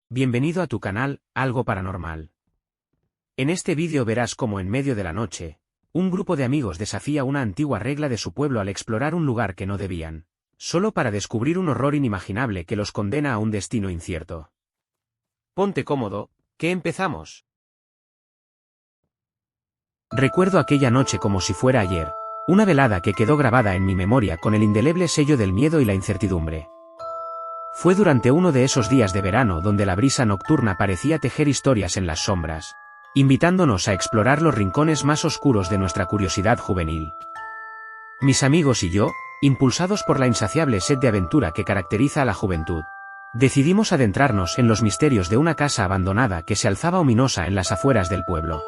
Bienvenido a tu canal, Algo Paranormal. En este vídeo verás cómo en medio de la noche, un grupo de amigos desafía una antigua regla de su pueblo al explorar un lugar que no debían, solo para descubrir un horror inimaginable que los condena a un destino incierto. Ponte cómodo, que empezamos. Recuerdo aquella noche como si fuera ayer, una velada que quedó grabada en mi memoria con el indeleble sello del miedo y la incertidumbre. Fue durante uno de esos días de verano donde la brisa nocturna parecía tejer historias en las sombras, invitándonos a explorar los rincones más oscuros de nuestra curiosidad juvenil. Mis amigos y yo, impulsados por la insaciable sed de aventura que caracteriza a la juventud, decidimos adentrarnos en los misterios de una casa abandonada que se alzaba ominosa en las afueras del pueblo.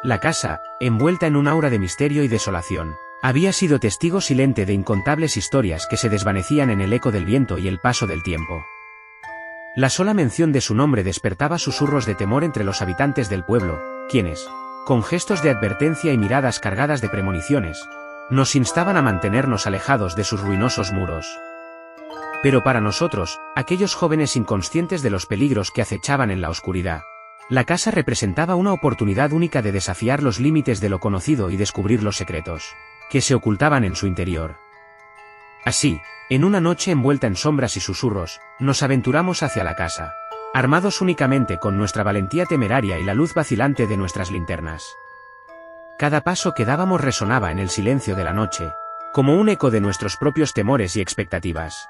La casa, envuelta en un aura de misterio y desolación, había sido testigo silente de incontables historias que se desvanecían en el eco del viento y el paso del tiempo. La sola mención de su nombre despertaba susurros de temor entre los habitantes del pueblo, quienes, con gestos de advertencia y miradas cargadas de premoniciones, nos instaban a mantenernos alejados de sus ruinosos muros. Pero para nosotros, aquellos jóvenes inconscientes de los peligros que acechaban en la oscuridad, la casa representaba una oportunidad única de desafiar los límites de lo conocido y descubrir los secretos que se ocultaban en su interior. Así, en una noche envuelta en sombras y susurros, nos aventuramos hacia la casa, armados únicamente con nuestra valentía temeraria y la luz vacilante de nuestras linternas. Cada paso que dábamos resonaba en el silencio de la noche, como un eco de nuestros propios temores y expectativas.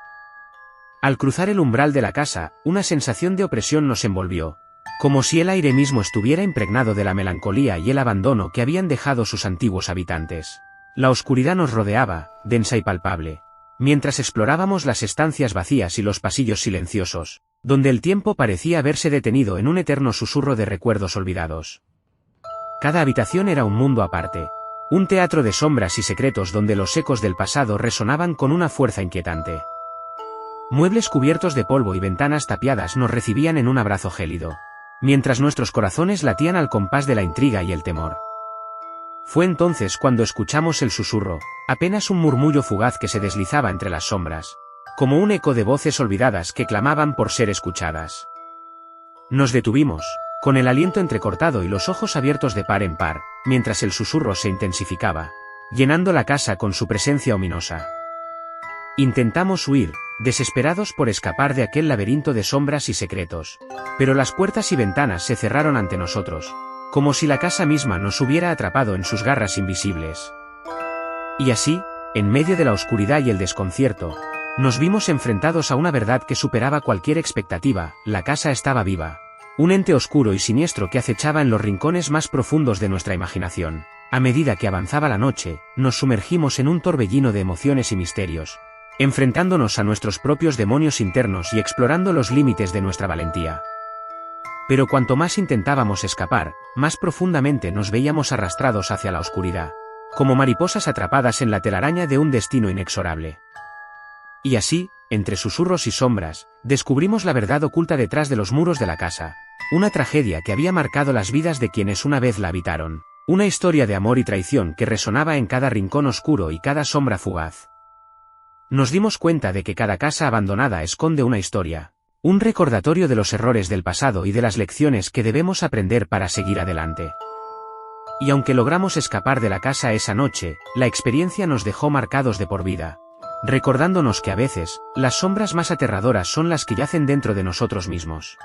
Al cruzar el umbral de la casa, una sensación de opresión nos envolvió, como si el aire mismo estuviera impregnado de la melancolía y el abandono que habían dejado sus antiguos habitantes. La oscuridad nos rodeaba, densa y palpable, mientras explorábamos las estancias vacías y los pasillos silenciosos, donde el tiempo parecía haberse detenido en un eterno susurro de recuerdos olvidados. Cada habitación era un mundo aparte, un teatro de sombras y secretos donde los ecos del pasado resonaban con una fuerza inquietante. Muebles cubiertos de polvo y ventanas tapiadas nos recibían en un abrazo gélido, mientras nuestros corazones latían al compás de la intriga y el temor. Fue entonces cuando escuchamos el susurro, apenas un murmullo fugaz que se deslizaba entre las sombras, como un eco de voces olvidadas que clamaban por ser escuchadas. Nos detuvimos, con el aliento entrecortado y los ojos abiertos de par en par, mientras el susurro se intensificaba, llenando la casa con su presencia ominosa. Intentamos huir, desesperados por escapar de aquel laberinto de sombras y secretos, pero las puertas y ventanas se cerraron ante nosotros, como si la casa misma nos hubiera atrapado en sus garras invisibles. Y así, en medio de la oscuridad y el desconcierto, nos vimos enfrentados a una verdad que superaba cualquier expectativa: la casa estaba viva, un ente oscuro y siniestro que acechaba en los rincones más profundos de nuestra imaginación. A medida que avanzaba la noche, nos sumergimos en un torbellino de emociones y misterios, enfrentándonos a nuestros propios demonios internos y explorando los límites de nuestra valentía. Pero cuanto más intentábamos escapar, más profundamente nos veíamos arrastrados hacia la oscuridad, como mariposas atrapadas en la telaraña de un destino inexorable. Y así, entre susurros y sombras, descubrimos la verdad oculta detrás de los muros de la casa, una tragedia que había marcado las vidas de quienes una vez la habitaron, una historia de amor y traición que resonaba en cada rincón oscuro y cada sombra fugaz. Nos dimos cuenta de que cada casa abandonada esconde una historia, un recordatorio de los errores del pasado y de las lecciones que debemos aprender para seguir adelante. Y aunque logramos escapar de la casa esa noche, la experiencia nos dejó marcados de por vida, recordándonos que a veces, las sombras más aterradoras son las que yacen dentro de nosotros mismos.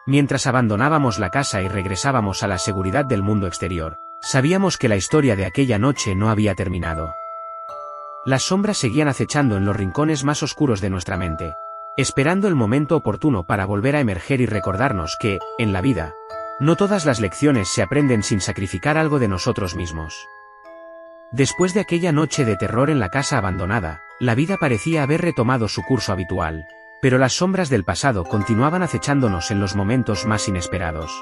Mientras abandonábamos la casa y regresábamos a la seguridad del mundo exterior, sabíamos que la historia de aquella noche no había terminado. Las sombras seguían acechando en los rincones más oscuros de nuestra mente, esperando el momento oportuno para volver a emerger y recordarnos que, en la vida, no todas las lecciones se aprenden sin sacrificar algo de nosotros mismos. Después de aquella noche de terror en la casa abandonada, la vida parecía haber retomado su curso habitual, pero las sombras del pasado continuaban acechándonos en los momentos más inesperados.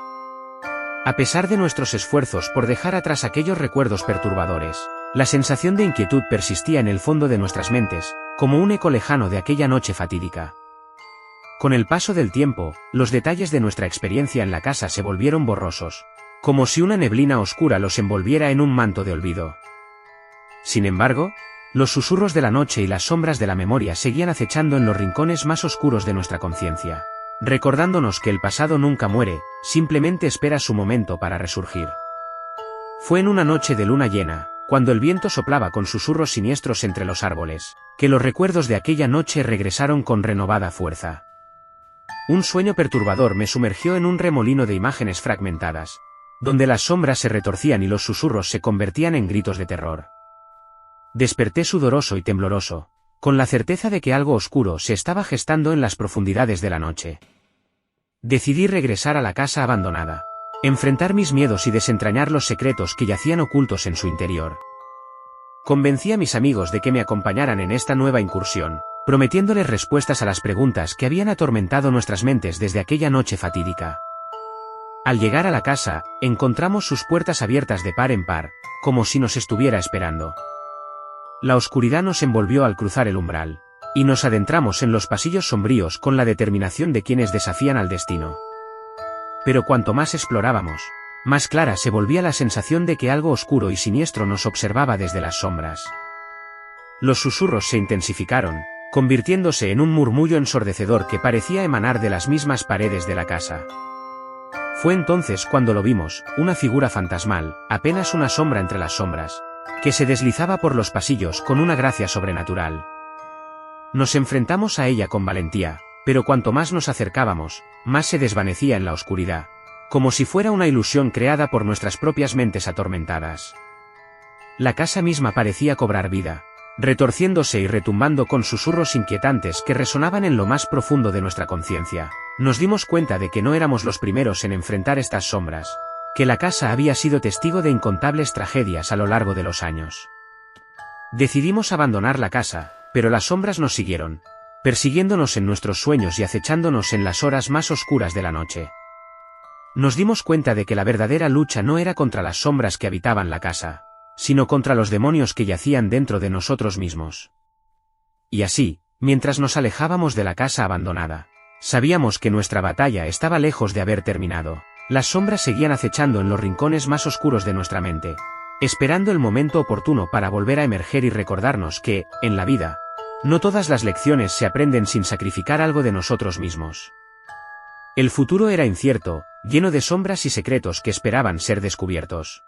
A pesar de nuestros esfuerzos por dejar atrás aquellos recuerdos perturbadores, la sensación de inquietud persistía en el fondo de nuestras mentes, como un eco lejano de aquella noche fatídica. Con el paso del tiempo, los detalles de nuestra experiencia en la casa se volvieron borrosos, como si una neblina oscura los envolviera en un manto de olvido. Sin embargo, los susurros de la noche y las sombras de la memoria seguían acechando en los rincones más oscuros de nuestra conciencia, recordándonos que el pasado nunca muere, simplemente espera su momento para resurgir. Fue en una noche de luna llena, cuando el viento soplaba con susurros siniestros entre los árboles, que los recuerdos de aquella noche regresaron con renovada fuerza. Un sueño perturbador me sumergió en un remolino de imágenes fragmentadas, donde las sombras se retorcían y los susurros se convertían en gritos de terror. Desperté sudoroso y tembloroso, con la certeza de que algo oscuro se estaba gestando en las profundidades de la noche. Decidí regresar a la casa abandonada, enfrentar mis miedos y desentrañar los secretos que yacían ocultos en su interior. Convencí a mis amigos de que me acompañaran en esta nueva incursión, prometiéndoles respuestas a las preguntas que habían atormentado nuestras mentes desde aquella noche fatídica. Al llegar a la casa, encontramos sus puertas abiertas de par en par, como si nos estuviera esperando. La oscuridad nos envolvió al cruzar el umbral, y nos adentramos en los pasillos sombríos con la determinación de quienes desafían al destino. Pero cuanto más explorábamos, más clara se volvía la sensación de que algo oscuro y siniestro nos observaba desde las sombras. Los susurros se intensificaron, convirtiéndose en un murmullo ensordecedor que parecía emanar de las mismas paredes de la casa. Fue entonces cuando lo vimos, una figura fantasmal, apenas una sombra entre las sombras, que se deslizaba por los pasillos con una gracia sobrenatural. Nos enfrentamos a ella con valentía, pero cuanto más nos acercábamos, más se desvanecía en la oscuridad, como si fuera una ilusión creada por nuestras propias mentes atormentadas. La casa misma parecía cobrar vida, retorciéndose y retumbando con susurros inquietantes que resonaban en lo más profundo de nuestra conciencia. Nos dimos cuenta de que no éramos los primeros en enfrentar estas sombras, que la casa había sido testigo de incontables tragedias a lo largo de los años. Decidimos abandonar la casa, pero las sombras nos siguieron, persiguiéndonos en nuestros sueños y acechándonos en las horas más oscuras de la noche. Nos dimos cuenta de que la verdadera lucha no era contra las sombras que habitaban la casa, sino contra los demonios que yacían dentro de nosotros mismos. Y así, mientras nos alejábamos de la casa abandonada, sabíamos que nuestra batalla estaba lejos de haber terminado. Las sombras seguían acechando en los rincones más oscuros de nuestra mente, esperando el momento oportuno para volver a emerger y recordarnos que, en la vida, no todas las lecciones se aprenden sin sacrificar algo de nosotros mismos. El futuro era incierto, lleno de sombras y secretos que esperaban ser descubiertos.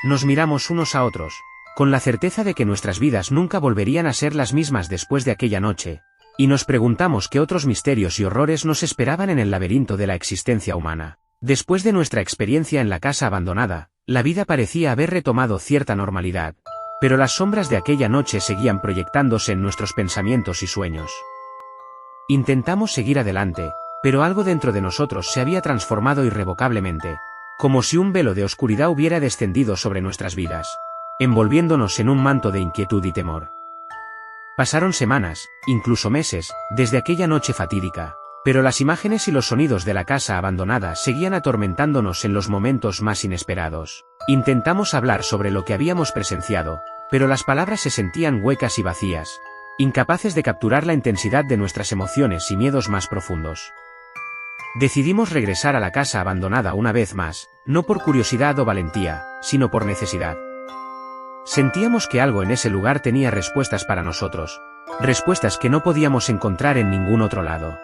Nos miramos unos a otros, con la certeza de que nuestras vidas nunca volverían a ser las mismas después de aquella noche, y nos preguntamos qué otros misterios y horrores nos esperaban en el laberinto de la existencia humana. Después de nuestra experiencia en la casa abandonada, la vida parecía haber retomado cierta normalidad, pero las sombras de aquella noche seguían proyectándose en nuestros pensamientos y sueños. Intentamos seguir adelante, pero algo dentro de nosotros se había transformado irrevocablemente, como si un velo de oscuridad hubiera descendido sobre nuestras vidas, envolviéndonos en un manto de inquietud y temor. Pasaron semanas, incluso meses, desde aquella noche fatídica, pero las imágenes y los sonidos de la casa abandonada seguían atormentándonos en los momentos más inesperados. Intentamos hablar sobre lo que habíamos presenciado, pero las palabras se sentían huecas y vacías, incapaces de capturar la intensidad de nuestras emociones y miedos más profundos. Decidimos regresar a la casa abandonada una vez más, no por curiosidad o valentía, sino por necesidad. Sentíamos que algo en ese lugar tenía respuestas para nosotros, respuestas que no podíamos encontrar en ningún otro lado.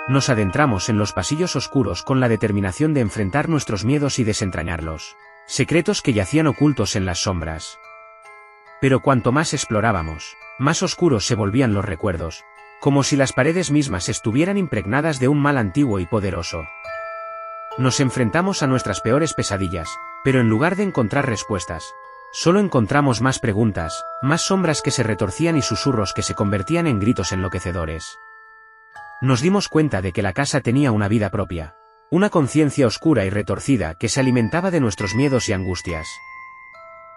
Nos adentramos en los pasillos oscuros con la determinación de enfrentar nuestros miedos y desentrañarlos, secretos que yacían ocultos en las sombras. Pero cuanto más explorábamos, más oscuros se volvían los recuerdos, como si las paredes mismas estuvieran impregnadas de un mal antiguo y poderoso. Nos enfrentamos a nuestras peores pesadillas, pero en lugar de encontrar respuestas, solo encontramos más preguntas, más sombras que se retorcían y susurros que se convertían en gritos enloquecedores. Nos dimos cuenta de que la casa tenía una vida propia, una conciencia oscura y retorcida que se alimentaba de nuestros miedos y angustias.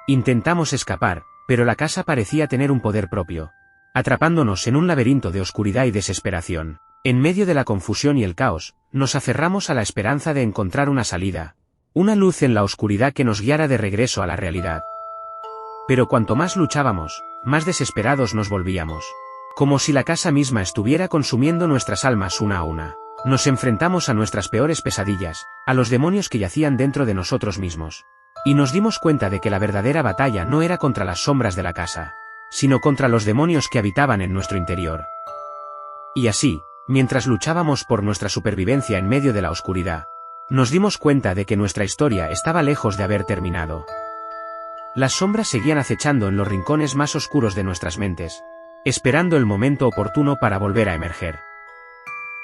Intentamos escapar, pero la casa parecía tener un poder propio, atrapándonos en un laberinto de oscuridad y desesperación. En medio de la confusión y el caos, nos aferramos a la esperanza de encontrar una salida, una luz en la oscuridad que nos guiara de regreso a la realidad. Pero cuanto más luchábamos, más desesperados nos volvíamos, como si la casa misma estuviera consumiendo nuestras almas una a una. Nos enfrentamos a nuestras peores pesadillas, a los demonios que yacían dentro de nosotros mismos. Y nos dimos cuenta de que la verdadera batalla no era contra las sombras de la casa, sino contra los demonios que habitaban en nuestro interior. Y así, Mientras luchábamos por nuestra supervivencia en medio de la oscuridad, nos dimos cuenta de que nuestra historia estaba lejos de haber terminado. Las sombras seguían acechando en los rincones más oscuros de nuestras mentes, esperando el momento oportuno para volver a emerger.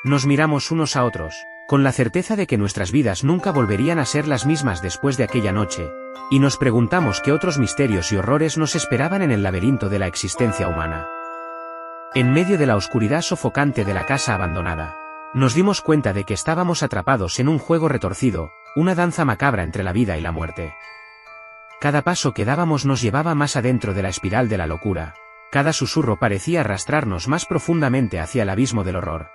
Nos miramos unos a otros, con la certeza de que nuestras vidas nunca volverían a ser las mismas después de aquella noche, y nos preguntamos qué otros misterios y horrores nos esperaban en el laberinto de la existencia humana. En medio de la oscuridad sofocante de la casa abandonada, nos dimos cuenta de que estábamos atrapados en un juego retorcido, una danza macabra entre la vida y la muerte. Cada paso que dábamos nos llevaba más adentro de la espiral de la locura, cada susurro parecía arrastrarnos más profundamente hacia el abismo del horror.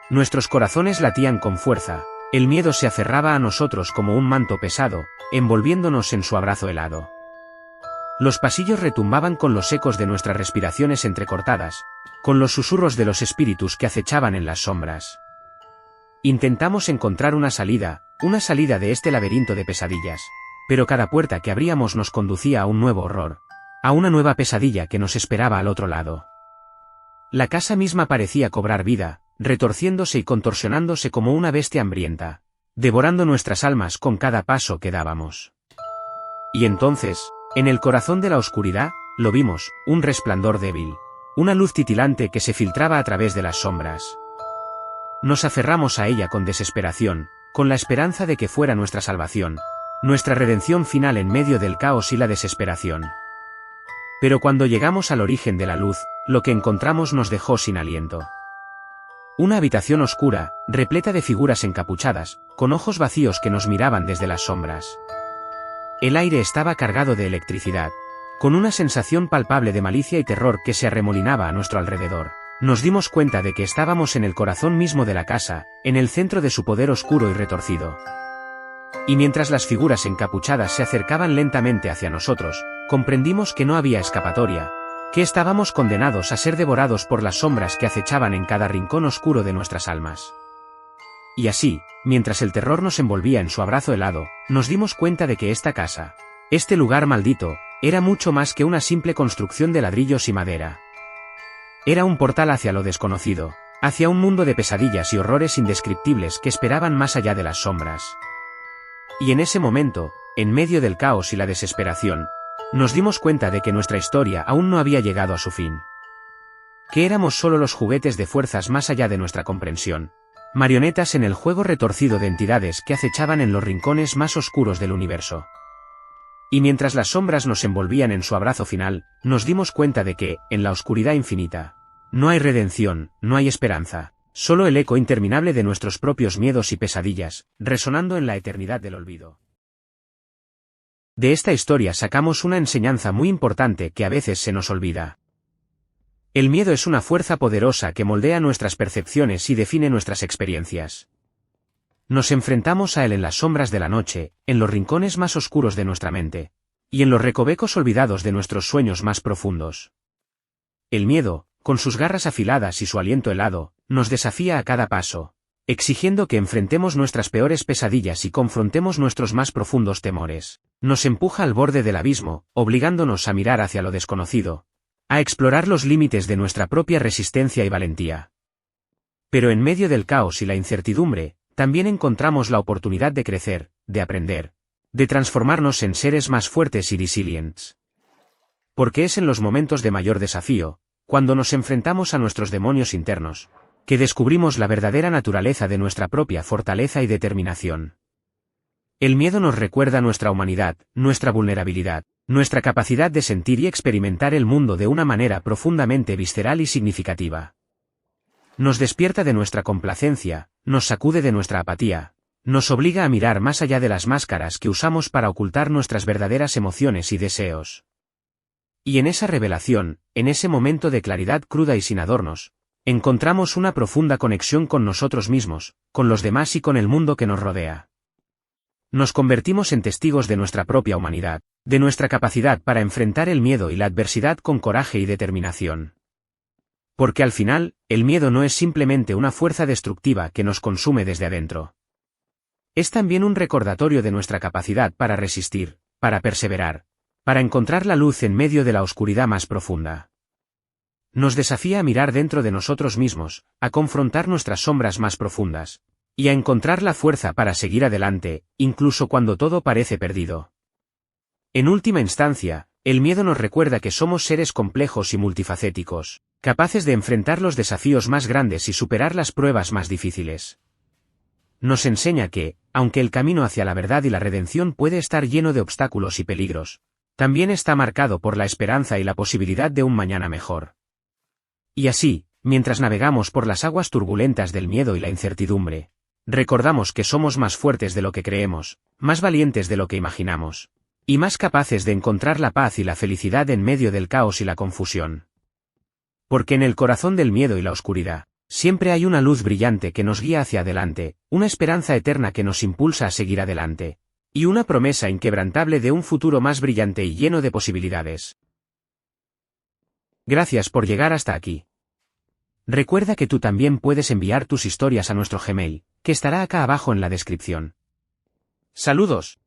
Nuestros corazones latían con fuerza, el miedo se aferraba a nosotros como un manto pesado, envolviéndonos en su abrazo helado. Los pasillos retumbaban con los ecos de nuestras respiraciones entrecortadas, con los susurros de los espíritus que acechaban en las sombras. Intentamos encontrar una salida de este laberinto de pesadillas, pero cada puerta que abríamos nos conducía a un nuevo horror, a una nueva pesadilla que nos esperaba al otro lado. La casa misma parecía cobrar vida, retorciéndose y contorsionándose como una bestia hambrienta, devorando nuestras almas con cada paso que dábamos. Y entonces, en el corazón de la oscuridad, lo vimos, un resplandor débil, una luz titilante que se filtraba a través de las sombras. Nos aferramos a ella con desesperación, con la esperanza de que fuera nuestra salvación, nuestra redención final en medio del caos y la desesperación. Pero cuando llegamos al origen de la luz, lo que encontramos nos dejó sin aliento. Una habitación oscura, repleta de figuras encapuchadas, con ojos vacíos que nos miraban desde las sombras. El aire estaba cargado de electricidad, con una sensación palpable de malicia y terror que se arremolinaba a nuestro alrededor. Nos dimos cuenta de que estábamos en el corazón mismo de la casa, en el centro de su poder oscuro y retorcido. Y mientras las figuras encapuchadas se acercaban lentamente hacia nosotros, comprendimos que no había escapatoria, que estábamos condenados a ser devorados por las sombras que acechaban en cada rincón oscuro de nuestras almas. Y así, mientras el terror nos envolvía en su abrazo helado, nos dimos cuenta de que esta casa, este lugar maldito, era mucho más que una simple construcción de ladrillos y madera. Era un portal hacia lo desconocido, hacia un mundo de pesadillas y horrores indescriptibles que esperaban más allá de las sombras. Y en ese momento, en medio del caos y la desesperación, nos dimos cuenta de que nuestra historia aún no había llegado a su fin. Que éramos solo los juguetes de fuerzas más allá de nuestra comprensión, marionetas en el juego retorcido de entidades que acechaban en los rincones más oscuros del universo. Y mientras las sombras nos envolvían en su abrazo final, nos dimos cuenta de que, en la oscuridad infinita, no hay redención, no hay esperanza, solo el eco interminable de nuestros propios miedos y pesadillas, resonando en la eternidad del olvido. De esta historia sacamos una enseñanza muy importante que a veces se nos olvida. El miedo es una fuerza poderosa que moldea nuestras percepciones y define nuestras experiencias. Nos enfrentamos a él en las sombras de la noche, en los rincones más oscuros de nuestra mente, y en los recovecos olvidados de nuestros sueños más profundos. El miedo, con sus garras afiladas y su aliento helado, nos desafía a cada paso, exigiendo que enfrentemos nuestras peores pesadillas y confrontemos nuestros más profundos temores. Nos empuja al borde del abismo, obligándonos a mirar hacia lo desconocido, a explorar los límites de nuestra propia resistencia y valentía. Pero en medio del caos y la incertidumbre, también encontramos la oportunidad de crecer, de aprender, de transformarnos en seres más fuertes y resilientes. Porque es en los momentos de mayor desafío, cuando nos enfrentamos a nuestros demonios internos, que descubrimos la verdadera naturaleza de nuestra propia fortaleza y determinación. El miedo nos recuerda nuestra humanidad, nuestra vulnerabilidad, nuestra capacidad de sentir y experimentar el mundo de una manera profundamente visceral y significativa. Nos despierta de nuestra complacencia, nos sacude de nuestra apatía, nos obliga a mirar más allá de las máscaras que usamos para ocultar nuestras verdaderas emociones y deseos. Y en esa revelación, en ese momento de claridad cruda y sin adornos, encontramos una profunda conexión con nosotros mismos, con los demás y con el mundo que nos rodea. Nos convertimos en testigos de nuestra propia humanidad, de nuestra capacidad para enfrentar el miedo y la adversidad con coraje y determinación. Porque al final, el miedo no es simplemente una fuerza destructiva que nos consume desde adentro. Es también un recordatorio de nuestra capacidad para resistir, para perseverar, para encontrar la luz en medio de la oscuridad más profunda. Nos desafía a mirar dentro de nosotros mismos, a confrontar nuestras sombras más profundas, y a encontrar la fuerza para seguir adelante, incluso cuando todo parece perdido. En última instancia, el miedo nos recuerda que somos seres complejos y multifacéticos, capaces de enfrentar los desafíos más grandes y superar las pruebas más difíciles. Nos enseña que, aunque el camino hacia la verdad y la redención puede estar lleno de obstáculos y peligros, también está marcado por la esperanza y la posibilidad de un mañana mejor. Y así, mientras navegamos por las aguas turbulentas del miedo y la incertidumbre, recordamos que somos más fuertes de lo que creemos, más valientes de lo que imaginamos, y más capaces de encontrar la paz y la felicidad en medio del caos y la confusión. Porque en el corazón del miedo y la oscuridad, siempre hay una luz brillante que nos guía hacia adelante, una esperanza eterna que nos impulsa a seguir adelante, y una promesa inquebrantable de un futuro más brillante y lleno de posibilidades. Gracias por llegar hasta aquí. Recuerda que tú también puedes enviar tus historias a nuestro Gmail, que estará acá abajo en la descripción. Saludos.